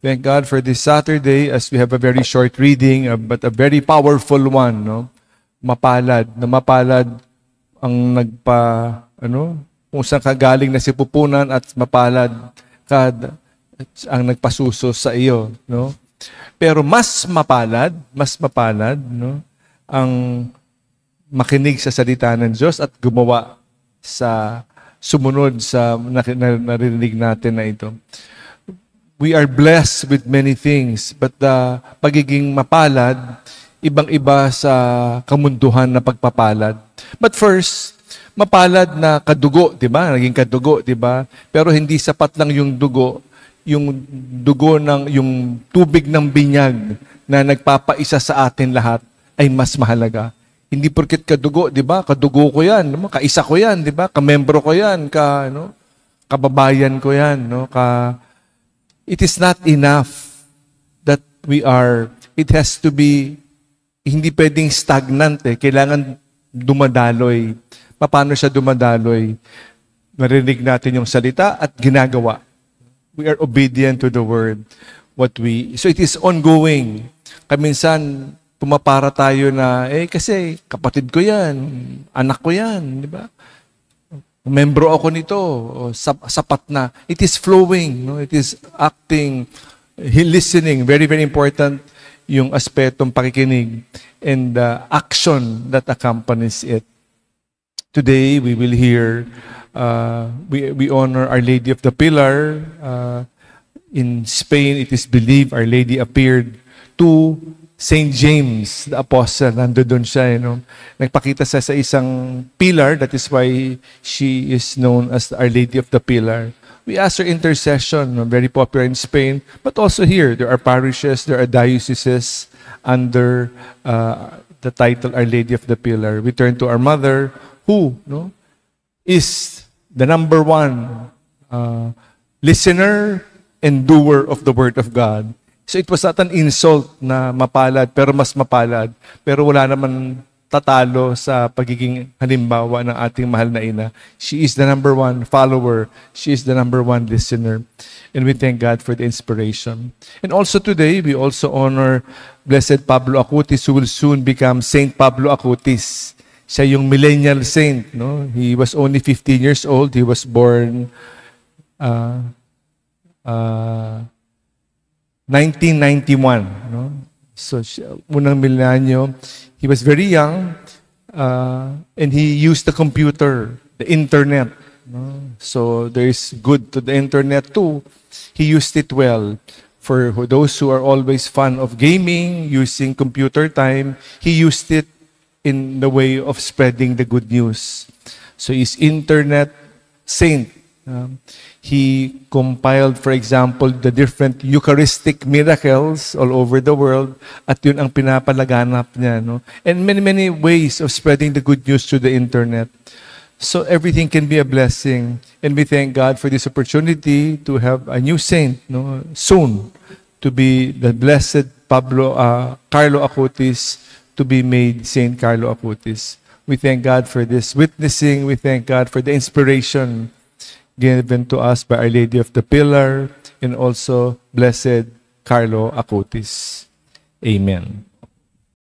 Thank God for this Saturday as we have a very short reading, but a very powerful one, no? Mapalad, na mapalad ang kung saan ka galing na sipupunan at mapalad ka ang nagpasuso sa iyo, no? Pero mas mapalad, no? Ang makinig sa salita ng Diyos at gumawa sa sumunod sa narinig natin na ito. We are blessed with many things, but the pagiging mapalad, ibang-iba sa kamunduhan na pagpapalad. But first, mapalad na kadugo, di ba? Naging kadugo, di ba? Pero hindi sapat lang yung dugo yung tubig ng binyag na nagpapaisa sa atin lahat ay mas mahalaga. Hindi porket kadugo, di ba? Kadugo ko yan, kaisa ko yan, di ba? Kamembro ko yan, kababayan ko yan, no? It is not enough that it has to be, hindi pwedeng stagnant kailangan dumadaloy. Paano siya dumadaloy? Narinig natin yung salita at ginagawa. We are obedient to the word. So it is ongoing. Kaminsan, pumapara tayo na, kasi kapatid ko yan, anak ko yan, di ba? Membro ako nito, sapat na. It is flowing, no? It is acting, listening, very, very important yung aspetong pakikinig and the action that accompanies it. Today, we will hear, we honor Our Lady of the Pillar. In Spain, it is believed Our Lady appeared to St. James, the Apostle, nandoon siya, nagpakita siya sa isang pillar, that is why she is known as Our Lady of the Pillar. We ask her intercession, very popular in Spain, but also here, there are parishes, there are dioceses under the title Our Lady of the Pillar. We turn to our mother, who is the number one listener and doer of the Word of God. So it was not an insult na mapalad, pero mas mapalad. Pero wala naman tatalo sa pagiging halimbawa ng ating mahal na ina. She is the number one follower. She is the number one listener. And we thank God for the inspiration. And also today, we also honor Blessed Pablo Acutis, who will soon become Saint Pablo Acutis. Siya yung millennial saint. No? He was only 15 years old. He was born 1991, no? So, unang milenyo, he was very young, and he used the computer, the internet, no? So, there is good to the internet too. He used it well. For those who are always fond of gaming, using computer time, he used it in the way of spreading the good news. So, he's internet saint. He compiled, for example, the different Eucharistic miracles all over the world, at yun ang pinapalaganap niya, no? And many, many ways of spreading the good news through the internet. So everything can be a blessing. And we thank God for this opportunity to have a new saint, no? Soon, to be the Blessed Carlo Acutis, to be made Saint Carlo Acutis. We thank God for this witnessing. We thank God for the inspiration given to us by Our Lady of the Pillar and also Blessed Carlo Acutis. Amen.